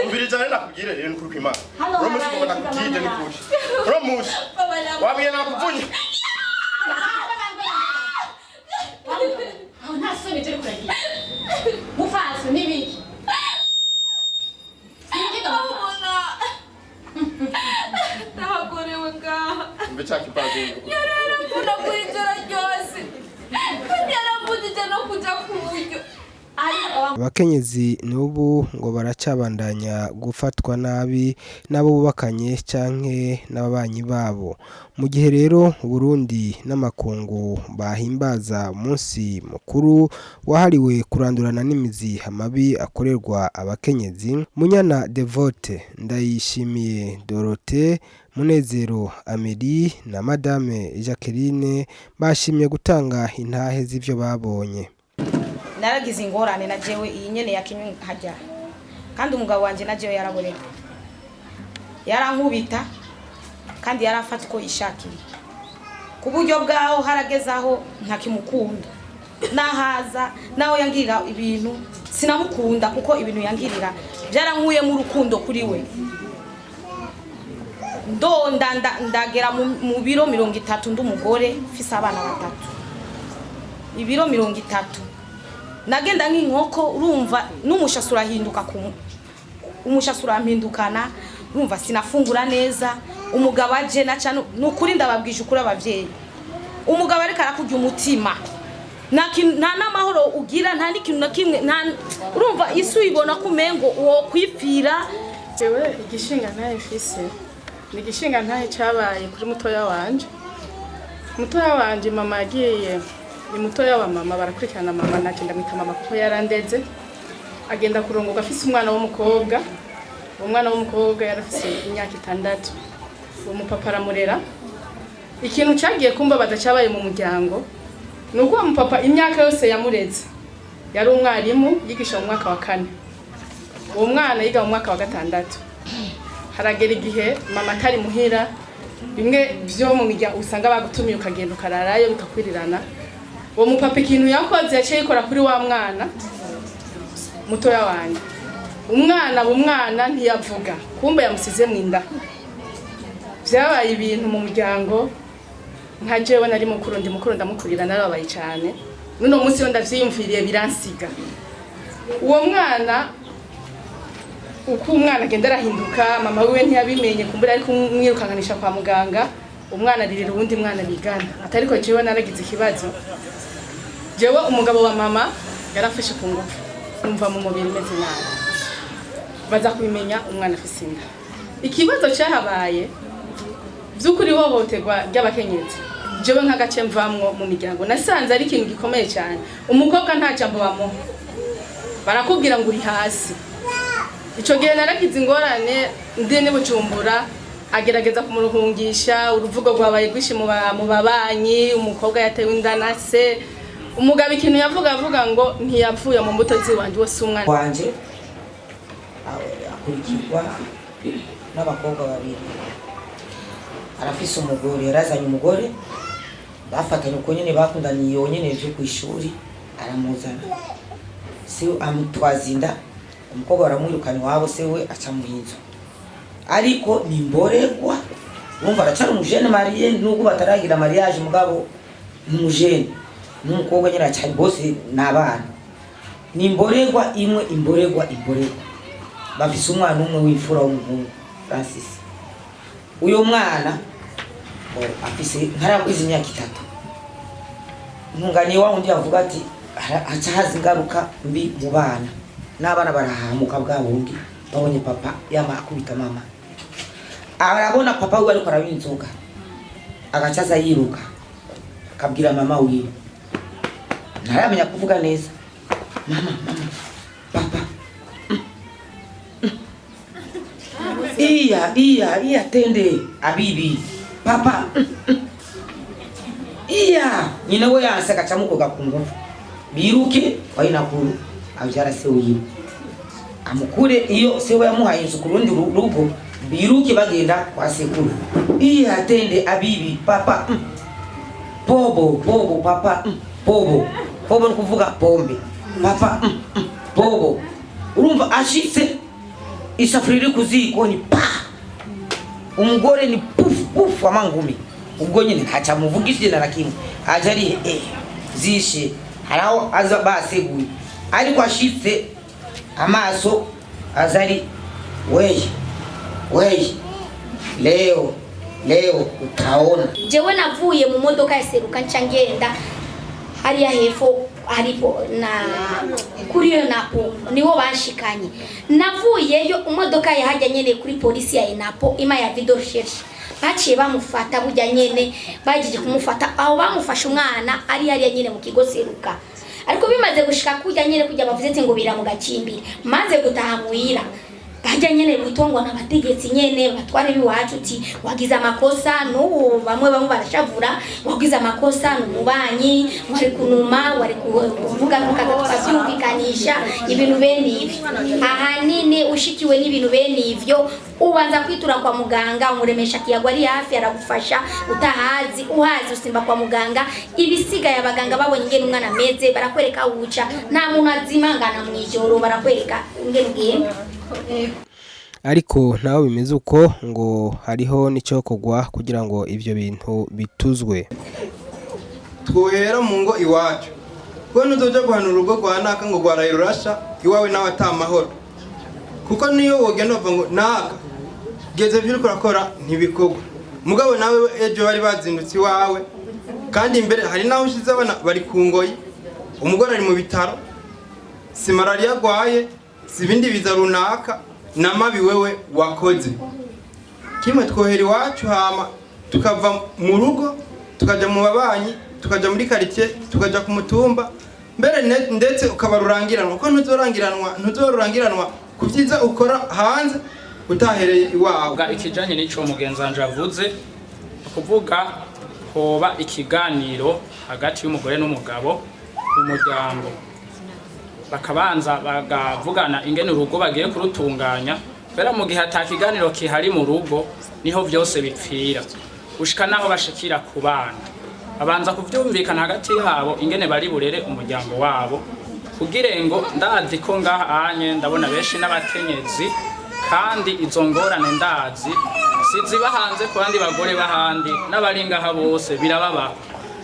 Umbirijana nakubwire rero n'ukuri Imana. Uramusi ngo nakubwire n'ukuri. Uramusi. Wabiye nakuvunye. Nta soni turi kuragira. Mufaso nibiki? Nahagorewe ngaha. Mbecha kipaje. Yararambuna kwijoro ryose. Kandi yarambujije no kuja kuburyo. Abakenyezi n'ubu ngo baracabandanya gufatwa nabi nabo bubakanye canke n'ababanyi babo. Mu gihe rero Burundi n'amakungu bahimbaza umunsi mukuru wahariwe kurandurana n'imizi amabi akorerwa abakenyezi, Munyana Devote, Ndayishimiye Dorothée, Munezero Amélie na Madame Jacqueline bashimye gutanga intahe z'ivyo babonye. Naragize ingorane na jewe iyi nyene yakinywe hajya kandi umugabo wanje na jewe yaraboreka yarankubita kandi yarafata uko ishakiye ku buryo bwaho haragezaho ntakimukunda nahaza naho yangirira ibintu sinamukunda kuko ibintu yangirira byarankuye mu rukundo kuri we ndagera mu biro 30 ndumugore mfise abana batatu ibiro 30 nagenda nk'inkoko urumva n'umushasura hinduka umushasura mpindukana urumva sinafungura neza umugabo aje naca n'ukuri ndababwije ukuri abavyeyi umugabo ariko arakujya umutima nta namahoro ugira nta n'ikintu na kimwe urumva isu ibona kumengo uwo kwipfira jewe igishinga ntaye mfise ni igishinga ntaye cyabaye kuri mutoya wanje mama yagiye ni mutoya wa mama barakurikirana mama nake ndamwita mama kuko yarandeze agenda kurongoka afise umwana w'umukobwa umwana w'umukobwa yarafise imyaka 6 uwo mupapa aramurera ikintu cyagiye kumba badacabaye mu muryango nuko uwo mupapa imyaka yose yamureze yari umwarimu yigisha mu mwaka wa 4 uwo mwana yiga mu mwaka wa 6 haragera igihe mama atari muhira bimwe byo mu miryango usanga bagutumiye ukagenda ukararayo bikakwirirana uwo mupapa ikintu yakoze yaciye ikora kuri wa mwana mutoya wanjye umwana ntiyavuga kumbe yamusize mu inda byabaye ibintu mu muryango nka jewe nari mukuru ndamukurira narabaye cyane nuno munsi yo ndavyiyumviriye biransiga uwo mwana uko umwana agenda arahinduka mama wiwe ntiyabimenye kumbura ariko umwirukanganisha kwa muganga umwana aririra uwundi mwana bigana atariko jewe naragize ikibazo jewe umugabo wa mama yarafashe ku ngufu umva mu mubiri meze nabi baza kubimenya umwana afise inda ikibazo cyahabaye by'ukuri hohoterwa ry'abakenyezi jewe nk'agace mvamwo mu miryango nasanze ari ikintu gikomeye cyane umukobwa nta jambo bamuha barakubwira ngo uri hasi ico gihe naragize ingorane ndene Bujumbura agerageza kumuruhungisha uruvugo rwabaye gwishi mu babanyi umukobwa yatewe inda na se umugabo ikintu avuga ngo ntiyapfuye mu mbuto ziwanje wose umwana wanje akurikirwa n'abakobwa babiri arafise umugore yarazanye umugore bafatanye uko nyene bakundaniye yonyene byo ku ishuri aramuzana si amutwazinda umukobwa baramwirukana wabo se we aca mu inzu ariko ni mboregwa wumva aracana umujene mariye nubwo bataragira mariage mugabo umujene n'umukobwa nyira cyane bose nabana ni imboregwa imwe bafise umwana umwe w'imfura w'umuhungu Francis uyo mwana afise ntaragwiza imyaka 3 ntunganye wa undi yavuga ati aca hazi ingaruka mbi mu bana n'abana barahamuka bwabundi babonye papa yamakubita mama arabona papa we ariko arabinzoga agacaza yiruka akabwira mama wiwe ntaramenya kuvuga neza mama papa iya tende abibi papa iya nyine we yansaka camukoga kungufu biruke wayinakuru abyara se wiwe amukure iyo se we yamuhaye inzu ku rundi rugo biruke bagenda kwa sekuru iya tende abibi papa bobo papa bobo nukuvuga pombe papa bobo urumva ashitse isafuriya iri ku ziko ni pa, umugore ni pufu pufu amangumi, ubwo nyine ntaca muvugishije na kimwe, aje ari zishe haraho aza baseguye, ariko ashitse amaso azari weye leo utaona. Jewe navuye mu modoka ya Seruka nca ngenda hariya hepfo haripo na kuri yo napo niho bashikanye. Navuyeyo imodoka yahajya nyene kuri polisi ya Enapo ima ya video recherche. Baciye bamufata burya nyene bagije kumufata aho bamufasha umwana ari hariya nyene mu kigo Seruka. Ariko bimaze gushika kujya nyene kujya bavuze ati ngo bira mu gacimbiri maze gutaha muhira bajya nyene gutongwa n'abategetsi nyene batware biwacu uti wagize amakosa no bamwe barashavura wagize amakosa n'umubanyi wari kunuma wari kuvuga tukavyumvikanisha ibintu bene ivi ahanini ushikiwe n'ibintu bene ivyo ubanza kwitura kwa muganga umuremesha kiyagwa ari hafi aragufasha utahazi uhazi usimba kwa muganga ibisiga y'abaganga babonye ingene umwana meze barakwereka ubuca nta muntu azimangana mwijoro barakwereka ingene ugenda. ariko naho bimeze uko ngo hariho n'icokogwa kugira ngo ivyo bintu bituzwe. Twohera mu ngo iwacu ko nuzoja guhana urugo rwa naka ngo rwarayiro rasha iwawe nawe atamahoro, kuko niyo wogenda bava ngo naka geze byo urakora ntibikogwa mugabo nawe ejo bari bazindutsi wawe kandi imbere hari naho ushize abana bari kungoyi umugore ari mu bitaro si malaria gwaye sibindi biza runaka namabi wewe wakoze kimwe. Twohera iwacu hama tukava mu rugo tukaja mu babanyi tukaja muri quartier tukaja ku mutumba mbere ndetse ukabarurangiranwa ko ntuzorurangiranwa kuvyiza ukora hanze utahereye iwawe. Ikijanye n'ico mugenzanje avuze kuvuga hoba ikiganiro hagati y'umugore n'umugabo mu muryango bakabanza bagavugana ingene urugo bagiye kurutunganya, bera mu gihe atakiganiro kihari mu rugo niho vyose bipfira ushika naho bashikira ku bana abanza kuvyumvikana hagati yabo ingene bari burere umuryango wabo kugira ngo ndazi ko ngaha anye ndabona benshi n'abakenyezi kandi izo ngorane ndazi siziba hanze ku bandi bagore bahandi n'abari ngaha bose birababa.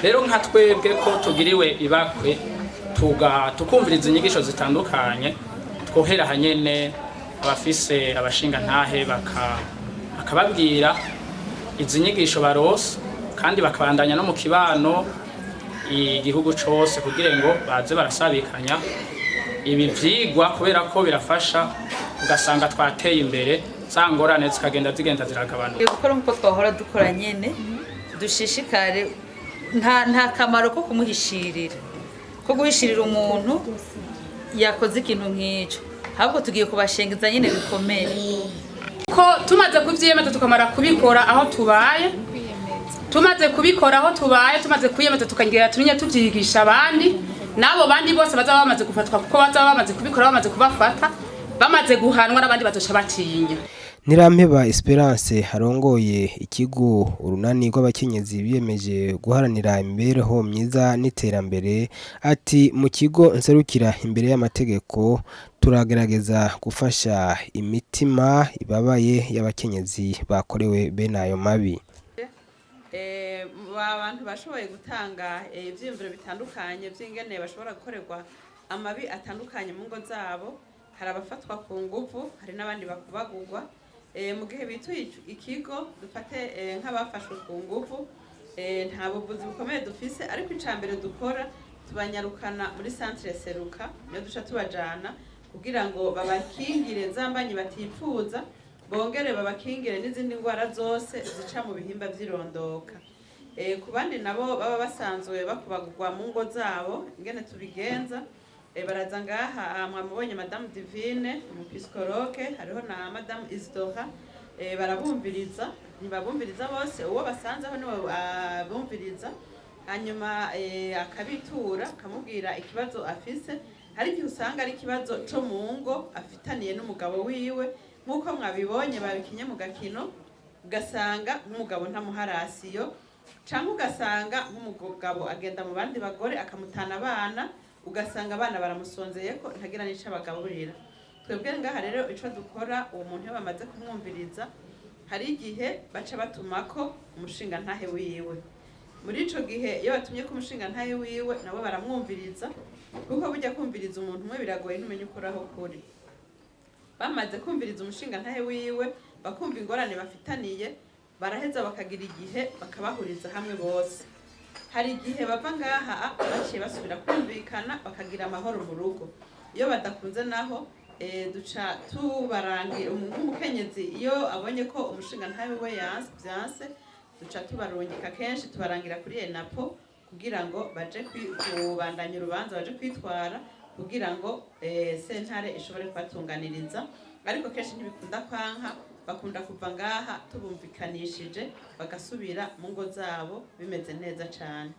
Rero nka twebwe ko tugiriwe ibakwe tukumviriza inyigisho zitandukanye twohera hanyene abafise abashinga ntahe bakababwira izi nyigisho barose kandi bakabandanya no mu kibano igihugu cose kugira ngo baze barasabikanya ibi vyigwa kubera ko birafasha ugasanga twateye imbere za ngorane zikagenda ziragabanuka. Gukora nkuko twahora dukora nyene dushishikare nta kamaro ko kumuhishirira ko guhishirira umuntu yakoze ikintu nk'icyo ahubwo tugiye kubashengeza nyine bikomeye ko tumaze kuvyemeza tukamara kubikora aho tubaye tumaze kwiyemeza tukangira tumenye tuvyigisha abandi nabo bandi bose bazaba bamaze gufatwa kuko bazaba bamaze kubikora bamaze kubafata bamaze guhanwa n'abandi batosha batinya. Nirampeba Esperance harongoye ikigo urunani rw'abakenyezi biyemeje guharanira imibereho myiza n'iterambere ati mu kigo nserukira imbere y'amategeko turagerageza gufasha imitima ibabaye y'abakenyezi bakorewe bene ayo mabi. Abantu bashoboye gutanga ivyiyumviro bitandukanye vy'ingene bashobora gukorerwa amabi atandukanye mu ngo zabo, hari abafatwa ku nguvu hari n'abandi bakubagurwa. Mu gihe bituye ikigo dufate nk'abafashwe ku nguvu nta buvuzi bukomeye dufise, ariko icambere dukora tubanyarukana muri centre Seruka niyo duca tubajana kugira ngo babakingire zambanyi batipfuza bongere babakingire n'izindi ngwara zose zica mu bihimba vy'irondoka. Ku bandi nabo baba basanzwe bakubagurwa mu ngo zabo ingene tubigenza baraza ngaha mwamubonye Madame Divine umupsikologe hariho na Madame Isidora barabumviriza ntibabumviriza bose uwo basanzeho niwe abumviriza hanyuma akabitura akamubwira ikibazo afise. Hari igihe usanga ari ikibazo co mu ngo afitaniye n'umugabo wiwe nk'uko mwabibonye babikinye mu gakino ugasanga nk'umugabo ntamuharasiyo canke ugasanga nk'umugabo agenda mu bandi bagore akamutana abana ugasanga abana baramusonzeye ko ntagira n'ico abagaburira. twebwe ngaha rero ico dukora uwo muntu iyo bamaze kumwumviriza hari igihe baca batumako umushinga ntahe wiwe. Muri ico gihe iyo batumye ko umushinga ntahe wiwe nabo baramwumviriza, kuko burya kumviriza umuntu umwe biragoye ntumenye ukuraho kuri. Bamaze kumviriza umushinga ntahe wiwe bakumva ingorane bafitaniye, baraheza bakagira igihe bakabahuriza hamwe bose. Hari igihe bava ngaha baciye basubira kumvikana bakagira amahoro mu rugo. Iyo badakunze naho duca tubarangira nk'umukenyezi iyo abonye ko umushinga ntawe we vyanse duca tubarungika kenshi tubarangira kuri ENAPO kugira ngo baje kubandanya urubanza baje kwitwara kugira ngo sentare ishobore kubatunganiriza. Ariko kenshi ntibikunda kwanka, bakunda kuva ngaha tubumvikanishije bagasubira mu ngo zabo bimeze neza cane.